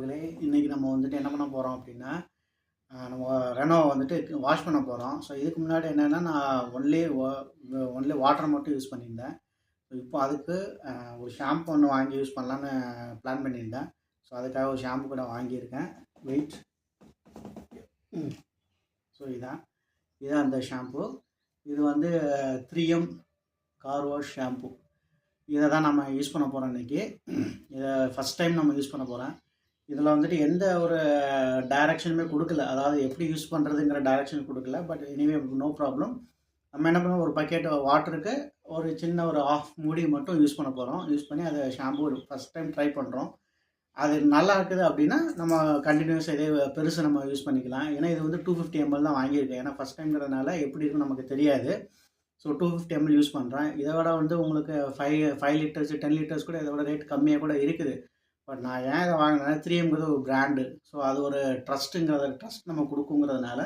நண்பர்களே, இன்றைக்கி நம்ம வந்துட்டு என்ன பண்ண போகிறோம் அப்படின்னா, நம்ம ரெனோவை வந்துட்டு வாஷ் பண்ண போகிறோம். ஸோ இதுக்கு முன்னாடி என்னென்னா நான் ஒன்லி வாட்டர் மட்டும் யூஸ் பண்ணியிருந்தேன். இப்போ அதுக்கு ஒரு ஷாம்பு ஒன்று வாங்கி யூஸ் பண்ணலான்னு பிளான் பண்ணியிருந்தேன். ஸோ அதுக்காக ஒரு ஷாம்பு கூட வாங்கியிருக்கேன். வெயிட். ஸோ இதுதான் அந்த ஷாம்பு. இது வந்து 3M கார் வாஷ் ஷாம்பு. இதை தான் நம்ம யூஸ் பண்ண போகிறோம் இன்றைக்கி. இதை ஃபஸ்ட் டைம் நம்ம யூஸ் பண்ண போகிறேன். இதில் வந்துட்டு எந்த ஒரு டைரக்ஷனுமே கொடுக்கல, அதாவது எப்படி யூஸ் பண்ணுறதுங்கிற டைரக்ஷன் கொடுக்கல. But anyway no problem. நம்ம என்ன பண்ணுவோம், ஒரு பக்கெட் வாட்டருக்கு ஒரு சின்ன ஒரு ஆஃப் மூடி மட்டும் யூஸ் பண்ண போகிறோம். யூஸ் பண்ணி அதை ஷாம்பு ஃபஸ்ட் டைம் ட்ரை பண்ணுறோம். அது நல்லா இருக்குது அப்படின்னா நம்ம கண்டினியூஸாக இதே பெருசு நம்ம யூஸ் பண்ணிக்கலாம். ஏன்னா இது வந்து 250 ml தான் வாங்கியிருக்கேன். ஏன்னா ஃபஸ்ட் டைம்ங்கிறதுனால எப்படி இருக்குன்னு நமக்கு தெரியாது. ஸோ 250 ml யூஸ் பண்ணுறேன். இதை விட வந்து உங்களுக்கு 5 லிட்டர்ஸ் 10 லிட்டர்ஸ் கூட இதை விட ரேட் கம்மியாக கூட இருக்குது. பட் நான் ஏன் இதை வாங்கினேன்னா 3Mங்கிறது ஒரு பிராண்டு. ஸோ அது ஒரு ட்ரஸ்ட் நம்ம கொடுக்குங்கிறதுனால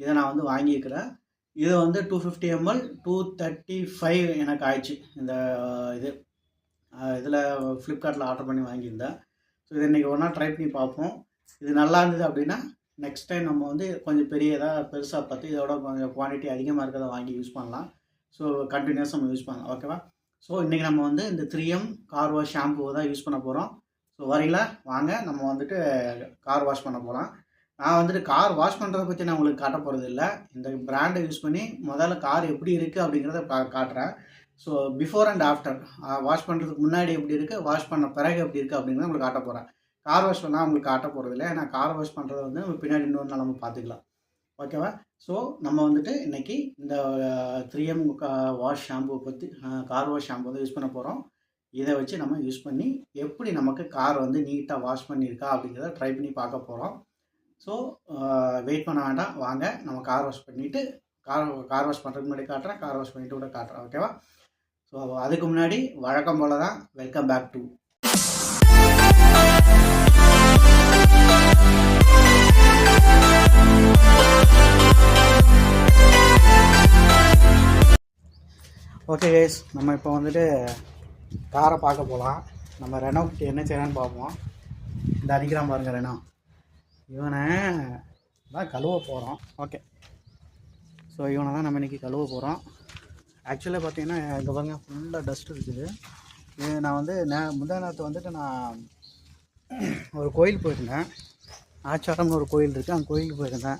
இதை நான் வந்து வாங்கியிருக்கிறேன். இது வந்து 250 ml 235 எனக்கு ஆயிடுச்சு. இதில் ஃப்ளிப்கார்ட்டில் ஆர்டர் பண்ணி வாங்கியிருந்தேன். ஸோ இதை இன்றைக்கி ஒன்றா ட்ரை பண்ணி பார்ப்போம். இது நல்லா இருந்தது அப்படின்னா நெக்ஸ்ட் டைம் நம்ம வந்து கொஞ்சம் பெருசாக பார்த்து இதோட கொஞ்சம் குவான்டிட்டி அதிகமாக இருக்கிறத வாங்கி யூஸ் பண்ணலாம். ஸோ கண்டினியூஸாக நம்ம யூஸ் பண்ணலாம். ஓகேவா? ஸோ இன்றைக்கி நம்ம வந்து இந்த 3M கார் வாஷ் ஷாம்புவை தான் யூஸ் பண்ண போகிறோம். ஸோ வரீங்களா? வாங்க நம்ம வந்துட்டு கார் வாஷ் பண்ண போகலாம். நான் வந்துட்டு கார் வாஷ் பண்ணுறதை பற்றி நான் உங்களுக்கு காட்ட போகிறது இல்லை. இந்த பிராண்டை யூஸ் பண்ணி முதல்ல கார் எப்படி இருக்குது அப்படிங்கிறத காட்டுறேன். So before and after, wash பண்ணுறதுக்கு முன்னாடி எப்படி இருக்குது, வாஷ் பண்ண பிறகு எப்படி இருக்குது அப்படிங்கிறத உங்களுக்கு காட்ட போகிறேன். கார் வாஷ் பண்ணால் உங்களுக்கு காட்ட போகிறது இல்லை. ஏன்னா கார் வாஷ் பண்ணுறது வந்து பின்னாடி இன்னொரு நாள் நம்ம பார்த்துக்கலாம். ஓகேவா? ஸோ நம்ம வந்துட்டு இன்றைக்கி இந்த 3M வாஷ் ஷாம்புவை பற்றி கார் வாஷ் ஷாம்பு வந்து யூஸ் பண்ண போகிறோம். இதை வச்சு நம்ம யூஸ் பண்ணி எப்படி நமக்கு கார் வந்து நீட்டாக வாஷ் பண்ணியிருக்கா அப்படிங்கிறத ட்ரை பண்ணி பார்க்க போகிறோம். ஸோ வெயிட் பண்ண வேண்டாம், வாங்க நம்ம கார் வாஷ் பண்ணிவிட்டு கார் வாஷ் பண்ணுறதுக்கு முன்னாடி காட்டுறேன், கார் வாஷ் பண்ணிவிட்டு கூட காட்டுறேன். ஓகேவா? ஸோ அதுக்கு முன்னாடி வழக்கம் போல் தான் welcome back to okay guys, நம்ம இப்போ வந்துட்டு காரை பார்க்க போகலாம். நம்ம ரெனோவுக்கு என்ன செய்யலான்னு பார்ப்போம். இந்த அடிக்கிறான் பாருங்கள் ரெனோ, இவனை தான் கழுவ போகிறோம். ஓகே, ஸோ இவனை தான் நம்ம இன்றைக்கி கழுவ போகிறோம். ஆக்சுவலாக பார்த்தீங்கன்னா இங்கே பாருங்கள் ஃபுல்லாக டஸ்ட் இருக்குது. இது நான் வந்து முந்தா நேரத்தை வந்துட்டு நான் ஒரு கோயில் போயிருந்தேன். ஆச்சாரம்னு ஒரு கோயில் இருக்குது, அந்த கோயிலுக்கு போயிருந்தேன்.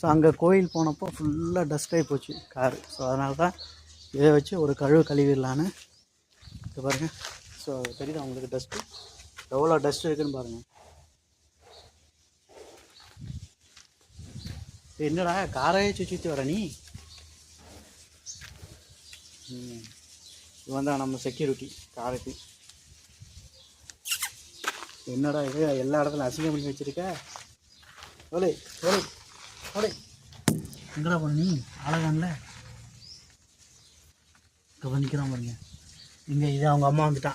ஸோ அங்கே கோயில் போனப்போ ஃபுல்லாக டஸ்ட் ஆகி போச்சு காரு. ஸோ அதனால தான் இதை வச்சு ஒரு கழுவிடலான்னு. இது பாருங்கள். ஸோ தெரியுது அவங்களுக்கு டஸ்ட்டு எவ்வளோ டஸ்ட் இருக்குதுன்னு பாருங்கள். என்னடா காரையே சுற்றி வர நீ? இவன் தான் நம்ம செக்யூரிட்டி காருக்கு. என்னடா இது எல்லா இடத்துல அசிங்கம் பண்ணி வச்சுருக்க? ஓலை ஓலை ஓலை எங்கடா பண்ணி அழகான்ல கவனிக்கிறான் பாருங்க. இங்கே இது அவங்க அம்மா வந்துட்டா.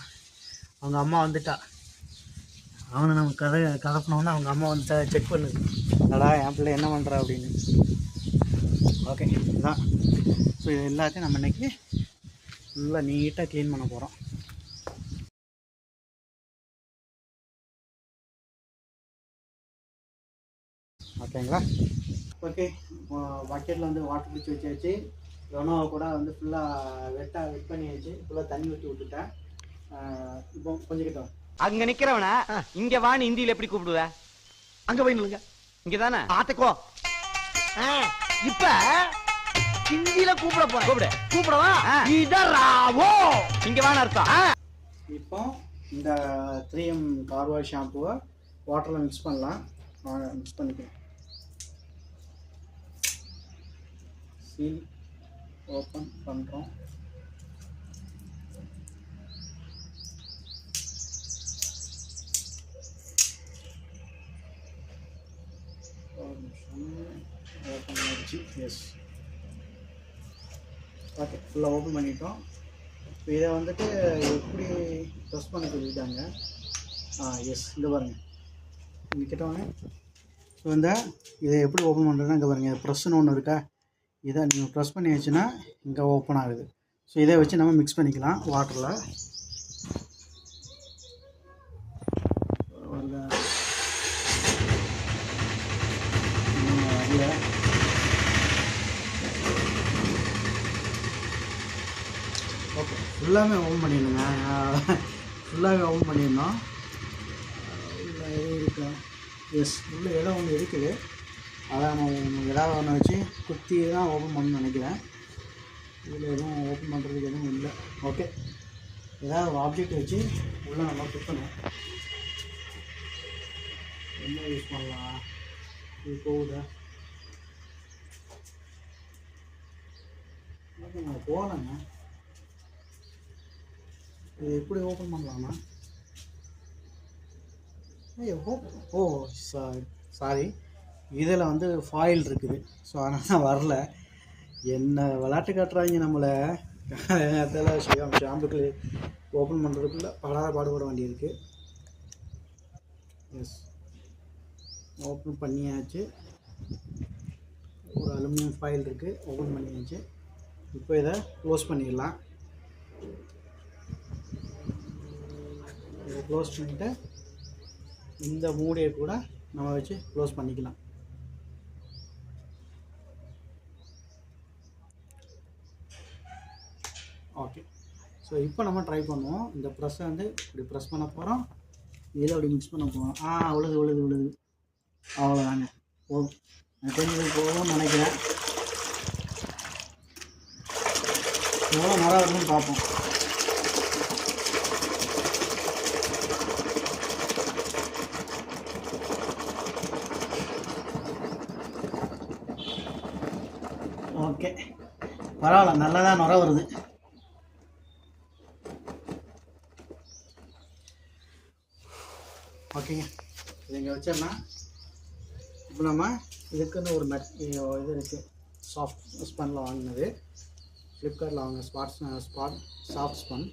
அவனை நம்ம கதப்பினோன்னா அவங்க அம்மா வந்துட்டா செக் பண்ணுது. என்னடா என் பிள்ளை என்ன பண்ணுறா அப்படின்னு. ஓகே, இதுதான். ஸோ இது எல்லாத்தையும் நம்ம இன்றைக்கி ஃபுல்லாக நீட்டாக க்ளீன் பண்ண போகிறோம். ஓகேங்களா? ஓகே, பக்கெட்டில் வந்து வாட்டர் பிடிச்சி வச்சாச்சு. ரெனோவை கூட வந்து ஃபுல்லாக வெட் பண்ணி வச்சு ஃபுல்லாக தண்ணி ஊற்றி விட்டுட்டேன். இப்போ கொஞ்சம் கிட்ட அங்கே நிற்கிறவனா இங்கே வான்னு ஹிந்தியில் எப்படி கூப்பிடுவ? அங்கே போய் நில்லுங்க. இங்கே தானே ஆத்துக்கோ. இப்போ ஹிந்தியில கூப்பிடவா? இதராவோ இங்கே வான்னு அர்த்தம். இப்போ இந்த 3M கார் வாஷ் ஷாம்புவை வாட்டரில் மிக்ஸ் பண்ணலாம். மிக்ஸ் பண்ணிக்கலாம். சீல் ஓப்பன் பண்ணுறோம். ஓப்பன் ஆகிடுச்சு. எஸ், ஓகே, ஃபுல்லாக ஓப்பன் பண்ணிட்டோம். இப்போ இதை வந்துட்டு எப்படி ப்ரெஸ் பண்ண சொல்லிட்டாங்க. எஸ், இங்கே பாருங்கள், இங்கே கிட்டவாங்க. ஸோ இதை எப்படி ஓப்பன் பண்ணுறதுன்னா இங்கே பாருங்கள், ப்ரெஸ்ஸுன்னு ஒன்று இருக்கா. இதை நீங்கள் ப்ரெஸ் பண்ணி வச்சுன்னா இங்கே ஓப்பன் ஆகுது. ஸோ இதை வச்சு நம்ம மிக்ஸ் பண்ணிக்கலாம் வாட்டரில். ஃபுல்லாமே ஓப்பன் பண்ணிடணுங்க, ஃபுல்லாகவே ஓப்பன் பண்ணிடணும். இருக்கா? எஸ், உள்ளே இடம் ஒன்று இருக்குது. அதான் நம்ம ஏதாவது ஒன்று வச்சு குத்தி தான் ஓப்பன் பண்ணணும்னு நினைக்கிறேன். இதில் எதுவும் ஓப்பன் பண்ணுறதுக்கு எதுவும் இல்லை. ஓகே, ஏதாவது ஒரு ஆப்ஜெக்ட் வச்சு உள்ளே நம்ம குத்தணும். என்ன யூஸ் பண்ணலாம்? இது போகுதா? போகலங்க. இது எப்படி ஓப்பன் பண்ணலாமா? ஓ சாரி, இதில் வந்து ஃபாயில் இருக்குது. ஸோ அதனால் தான் வரல. என்ன விளையாட்டு காட்டுறாங்க நம்மளை. அதெல்லாம் ஷாம்புக்கு ஓப்பன் பண்ணுறதுக்குள்ள பாடுபட வேண்டியிருக்கு. எஸ், ஓப்பன் பண்ணியாச்சு. ஒரு அலுமினியம் ஃபாயில் இருக்குது, ஓப்பன் பண்ணியாச்சு. இப்போ இதை க்ளோஸ் பண்ணிடலாம். இதை க்ளோஸ் பண்ணிவிட்டு இந்த மூடியை கூட நம்ம வச்சு க்ளோஸ் பண்ணிக்கலாம். ஓகே, ஸோ இப்போ நம்ம ட்ரை பண்ணுவோம். இந்த ப்ரெஸ்ஸை வந்து இப்படி ப்ரெஸ் பண்ண போகிறோம், இதில் அப்படி மிக்ஸ் பண்ண போகிறோம். விழுது அவ்வளோதாங்க. போதும், கொஞ்சம் போகும்னு நினைக்கிறேன். எவ்வளோ நேரம் இருக்குன்னு பார்ப்போம். ஓகே, பரவாயில்ல, நல்லா தான் நுர வருது. ஓகேங்க, இது இங்கே வச்சோம்னா இப்போ நம்ம இதுக்குன்னு ஒரு இது இருக்குது. சாஃப்ட் ஸ்பனில் வாங்கினது, ஃப்ளிப்கார்ட்டில் வாங்கின சாஃப்ட் ஸ்பன்.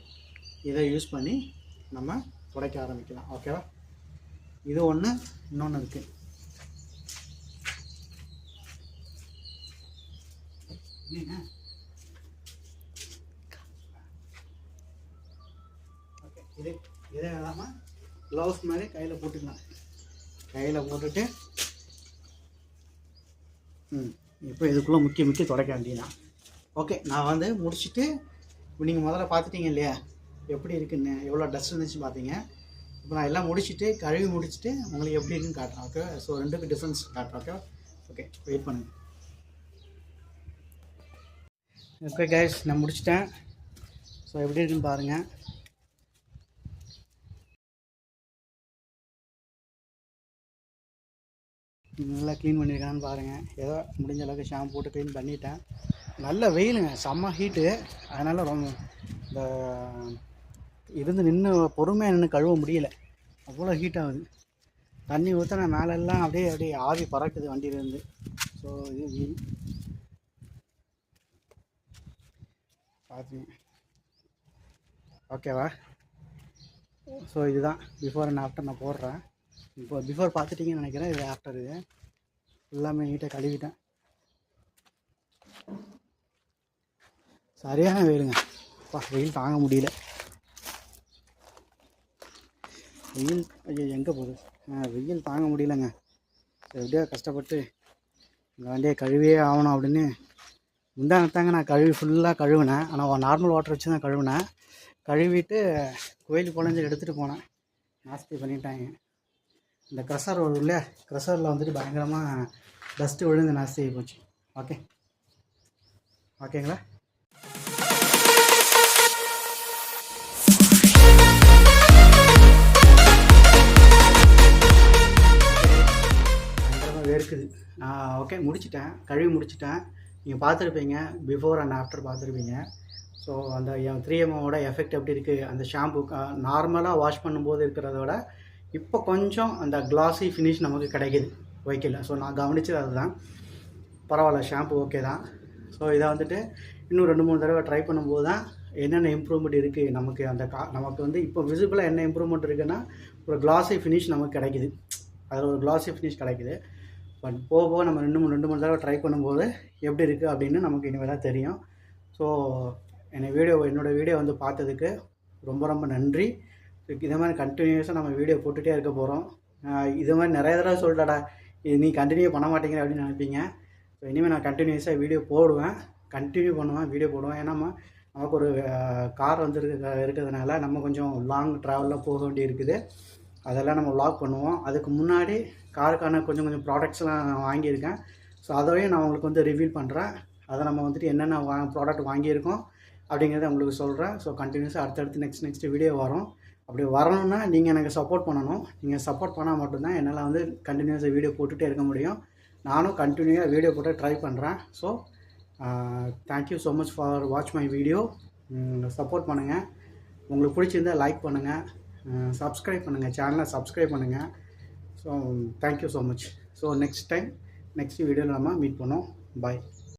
இதை யூஸ் பண்ணி நம்ம துடைக்க ஆரம்பிக்கலாம். ஓகேவா? இது ஒன்று, இன்னொன்று இருக்குது. ஓகே, இதே இல்லாமல் க்ளவுஸ் மாதிரி கையில் போட்டுக்கலாம். கையில் போட்டுட்டு இப்போ இதுக்குள்ளே முக்கிய துடைக்க வேண்டியதான். ஓகே, நான் வந்து முடிச்சுட்டு இப்போ நீங்கள் முதல்ல பார்த்துட்டீங்க இல்லையா எப்படி இருக்குன்னு, எவ்வளோ டஸ்ட் இருந்துச்சு பார்த்தீங்க. இப்போ நான் எல்லாம் முடிச்சுட்டு கழுவி முடிச்சுட்டு உங்களுக்கு எப்படி இருக்குன்னு காட்டுறேன். ஓகே, ஸோ ரெண்டுக்கு டிஃப்ரென்ஸ் காட்டுறேன். ஓகே, வெயிட் பண்ணுங்கள். ஓகே கைஸ், நான் முடிச்சிட்டேன். ஸோ எப்படி இருக்குன்னு பாருங்கள். நல்லா க்ளீன் பண்ணியிருக்கான்னு பாருங்கள். ஏதோ முடிஞ்ச அளவுக்கு ஷாம்பு போட்டு க்ளீன் பண்ணிட்டேன். நல்ல வெயிலுங்க, செம்ம ஹீட்டு. அதனால் ரொம்ப இந்த இருந்து நின்று பொறுமையாக நின்று கழுவ முடியல, அவ்வளோ ஹீட் ஆகுது. தண்ணி ஊற்றின மேலெல்லாம் அப்படியே ஆவி பறக்குது வண்டியிலேருந்து. ஸோ இது வெயில் பார்த்துங்க. ஓகேவா? ஸோ இதுதான் பிஃபோர் அண்ட் ஆஃப்டர் நான் போடுறேன். இப்போ பிஃபோர் பார்த்துட்டிங்கன்னு நினைக்கிறேன். இது ஆஃப்டர். இது எல்லாமே நீட்டாக கழுவிட்டேன். சரியான வெயிலுங்க, வெயில் தாங்க முடியல. வெயில் ஐயோ எங்கே போகுது, வெயில் தாங்க முடியலங்க. எப்படியோ கஷ்டப்பட்டு இந்த வண்டியை கழுவியே ஆகணும் அப்படின்னு முந்தானத்தாங்க நான் ஃபுல்லாக கழுவினேன். ஆனால் நார்மல் வாட்டர் வச்சு தான் கழுவினேன். கழுவிட்டு கோயிலுக்கு குழந்தை எடுத்துகிட்டு போனேன். நாஸ்தி பண்ணிட்டாங்க. இந்த க்ரஷர் வரும் இல்லையா, க்ரஷரில் வந்துட்டு பயங்கரமாக டஸ்ட்டு விழுந்து நாஸ்தி ஆகி போச்சு. ஓகேங்களா? வேர்க்குது. ஓகே, முடிச்சிட்டேன், கழுவி முடிச்சிட்டேன். நீங்கள் பார்த்துருப்பீங்க, பிஃபோர் அண்ட் ஆஃப்டர் பார்த்துருப்பீங்க. ஸோ அந்த 3Mஓட எஃபெக்ட் எப்படி இருக்குது, அந்த ஷாம்பு நார்மலாக வாஷ் பண்ணும்போது இருக்கிறத விட இப்போ கொஞ்சம் அந்த கிளாஸி ஃபினிஷ் நமக்கு கிடைக்கிது வைக்கல. ஸோ நான் கவனிச்சது அதுதான். பரவாயில்ல, ஷாம்பு ஓகே தான். ஸோ இதை வந்துட்டு இன்னும் 2-3 தடவை ட்ரை பண்ணும்போது தான் என்னென்ன இம்ப்ரூவ்மெண்ட் இருக்குது நமக்கு. நமக்கு வந்து இப்போ விசிபிளாக என்ன இம்ப்ரூவ்மெண்ட் இருக்குதுன்னா ஒரு கிளாஸி ஃபினிஷ் நமக்கு கிடைக்கிது. அதில் ஒரு கிளாஸி ஃபினிஷ் கிடைக்கிது. பட் போக நம்ம 2-3 தடவை ட்ரை பண்ணும்போது எப்படி இருக்குது அப்படின்னு நமக்கு இனிமேல் தான் தெரியும். ஸோ என்னோடய வீடியோ வந்து பார்த்ததுக்கு ரொம்ப நன்றி. இதே மாதிரி கண்டினியூஸாக நம்ம வீடியோ போட்டுகிட்டே இருக்க போகிறோம். இது மாதிரி நிறைய தடவை சொல்லிட்டடா, இது நீ கண்டினியூ பண்ண மாட்டேங்கிற அப்படின்னு நினைப்பீங்க. ஸோ இனிமேல் நான் கண்டினியூஸாக வீடியோ போடுவேன், கண்டினியூ பண்ணுவேன், வீடியோ போடுவேன். ஏன்னா நமக்கு ஒரு கார் வந்து இருக்கிறதுனால நம்ம கொஞ்சம் லாங் ட்ராவலில் போக வேண்டி இருக்குது. அதெல்லாம் நம்ம vlog பண்ணுவோம். அதுக்கு முன்னாடி காருக்கான கொஞ்சம் ப்ராடக்ட்ஸ்லாம் நான் வாங்கியிருக்கேன். ஸோ அதையும் நான் உங்களுக்கு வந்து ரிவீல் பண்ணுறேன். அதை நம்ம வந்துட்டு என்னென்ன ப்ராடக்ட் வாங்கியிருக்கோம் அப்படிங்கிறத உங்களுக்கு சொல்கிறேன். ஸோ கண்டினியூஸாக அடுத்தடுத்து நெக்ஸ்ட் வீடியோ வரும். அப்படி வரணும்னா நீங்கள் எனக்கு சப்போர்ட் பண்ணணும். நீங்கள் சப்போர்ட் பண்ணால் மட்டும்தான் என்னால் வந்து கண்டினியூஸாக வீடியோ போட்டுகிட்டே இருக்க முடியும். நானும் கண்டினியூவாக வீடியோ போட்டு ட்ரை பண்ணுறேன். So thank you so much for watch my video. Support பண்ணுங்கள். உங்களுக்கு பிடிச்சிருந்தால் லைக் பண்ணுங்கள், சப்ஸ்கிரைப் பண்ணுங்கள், சேனலை சப்ஸ்கிரைப் பண்ணுங்கள். So thank you so much. So next வீடியோவில் நம்ம மீட் பண்ணோம். பாய்.